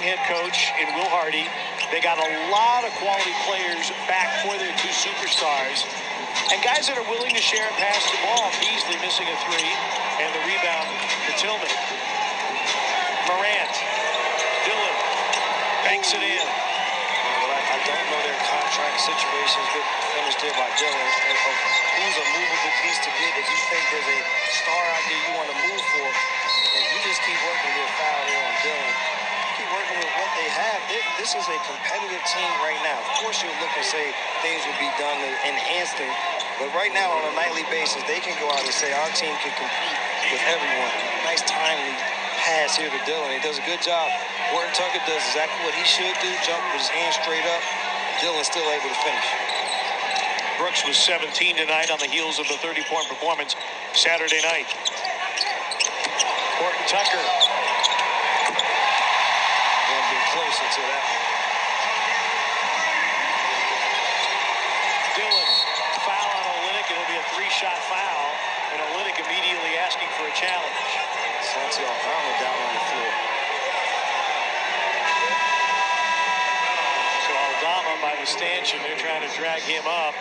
head coach in Will Hardy. They got a lot of quality players back for their two superstars. And guys that are willing to share and pass the ball. Beasley missing a three. And the rebound to Tillman. Morant. Dillon. Banks it in. Well, I don't know their contract situations. Good finish there by Dillon. Who's a movable piece to get if you think there's a star out there you want to move for? And you just keep working with foul there on Dillon. Keep working with what they have. This is a competitive team right now. Of course, you'll look and say things will be done to enhance them. But right now, on a nightly basis, they can go out and say our team can compete with everyone. Nice timely pass here to Dillon. He does a good job. Horton Tucker does exactly what he should do. Jump with his hands straight up. Dillon's still able to finish. Brooks was 17 tonight on the heels of the 30-point performance Saturday night. Horton Tucker. Going to be closer to that one. Dillon, foul on Olynyk. It'll be a three-shot foul. And Olynyk immediately asking for a challenge. Santi Aldama down on the floor. So Aldama, by the stanchion, they're trying to drag him up.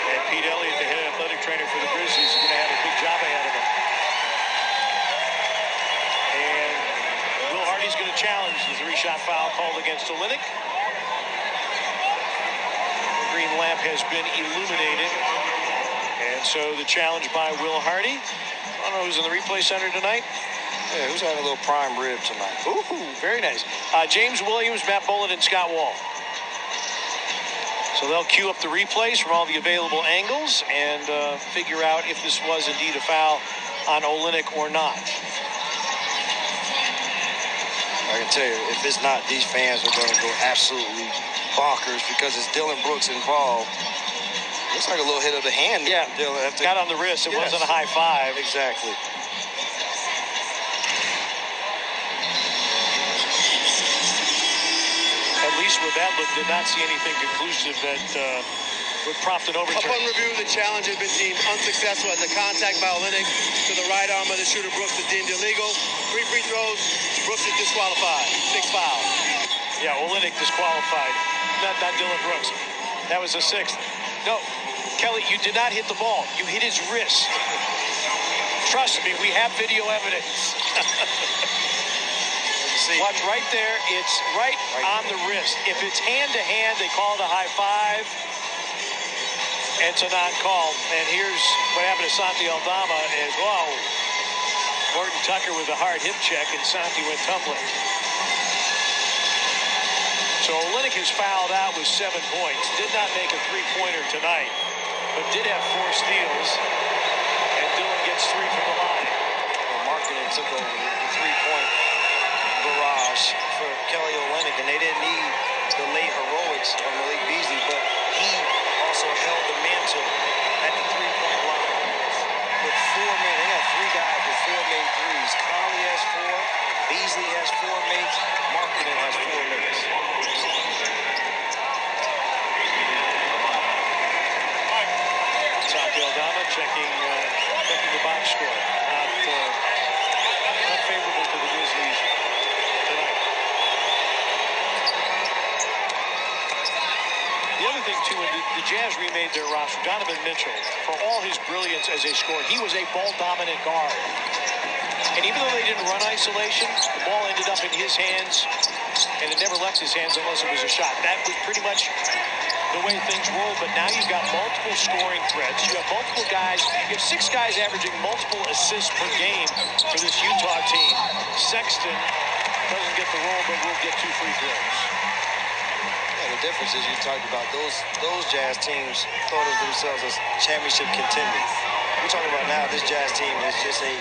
And Pete Elliott, the head athletic trainer for the Grizzlies, is going to have a big job ahead of him. And Will Hardy's going to challenge the three-shot foul called against Olynyk. The green lamp has been illuminated. And so the challenge by Will Hardy. I don't know who's in the replay center tonight. Yeah, who's having a little prime rib tonight? Ooh, very nice. James Williams, Matt Bullen, and Scott Wall. So they'll queue up the replays from all the available angles and figure out if this was indeed a foul on Olynyk or not. I can tell you, if it's not, these fans are going to go absolutely bonkers because it's Dillon Brooks involved. Looks like a little hit of the hand. Yeah, Dillon got on the wrist. It wasn't a high five. Exactly. At least with that look, did not see anything conclusive that would prompt an overturn. Upon review, the challenge has been deemed unsuccessful as the contact by Olynyk to the right arm of the shooter Brooks is deemed illegal. 3 free throws, Brooks is disqualified. 6 fouls. Yeah, Olynyk disqualified. Not Dillon Brooks. That was a 6th. No, Kelly, you did not hit the ball. You hit his wrist. Trust me, we have video evidence. Watch right there. It's right on the wrist. If it's hand-to-hand, they call it a high five. It's a non-call. And here's what happened to Santi Aldama. And, whoa, Horton Tucker with a hard hip check, and Santi went tumbling. So Olynyk is fouled out with 7 points. Did not make a three-pointer tonight, but did have 4 steals. And Dillon gets 3 from the line. Well, marketing took over the three-point barrage for Kelly Olynyk, and they didn't need the late heroics of Malik Beasley, but he also held the mantle at the three-point line. With 4 men, they had 3 guys with 4 made threes. Conley has 4, Beasley has 4 mates, Marketing has 4 mates. Santi Aldama checking the box score. Not favorable to the Grizzlies tonight. The other thing, too, the Jazz remade their roster. Donovan Mitchell, for all his brilliance as a scorer, he was a ball-dominant guard. And even though they didn't run isolation, the ball ended up in his hands, and it never left his hands unless it was a shot. That was pretty much the way things roll, but now you've got multiple scoring threats. You have multiple guys. You have 6 guys averaging multiple assists per game for this Utah team. Sexton doesn't get the roll, but will get 2 free throws. Yeah, the difference is you talked about those Jazz teams thought of themselves as championship contenders. We're talking about now this Jazz team is just a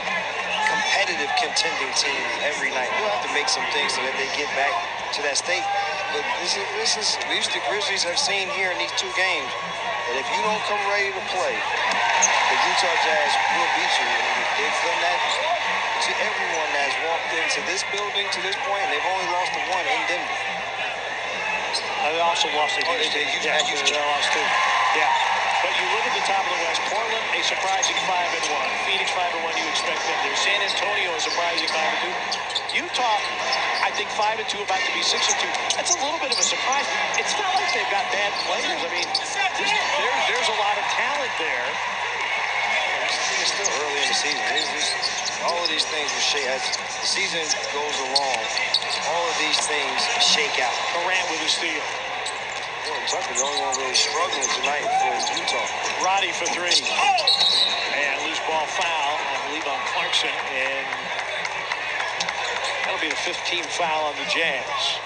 competitive contending team every night. They'll have to make some things so that they get back to that state. But this is the Grizzlies have seen here in these 2 games that if you don't come ready to play, the Utah Jazz will beat you. They've done that to everyone that's walked into this building to this point, and they've only lost to 1 in Denver. They also lost to Houston. Houston. They lost too. Yeah. But you look at the top of the West. Portland, a surprising 5-1. Phoenix 5-1. You expect them there. San Antonio, a surprising 5-2. Utah, I think 5-2, about to be 6-2. That's a little bit of a surprise. It's not like they've got bad players. I mean, there's a lot of talent there. It's still early in the season. All of these things will shake as the season goes along. All of these things shake out. Durant with a steal. Tucker's the only one really struggling tonight for Utah. Roddy for three. And loose ball foul, I believe, on Clarkson. And that'll be the 15th foul on the Jazz.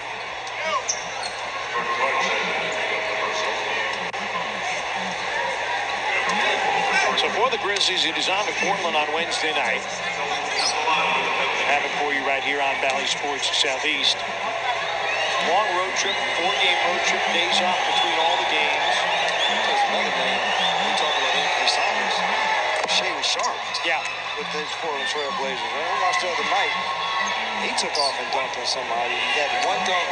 So for the Grizzlies, it is on to Portland on Wednesday night. Have it for you right here on Valley Sports Southeast. Long road trip, 4-game road trip, days off between all the games. There's another thing. We talk about Anthony Simons. Shea was sharp. Yeah. With the Portland Trail Blazers. I watched the other night. He took off and dunked on somebody. He had one dunk on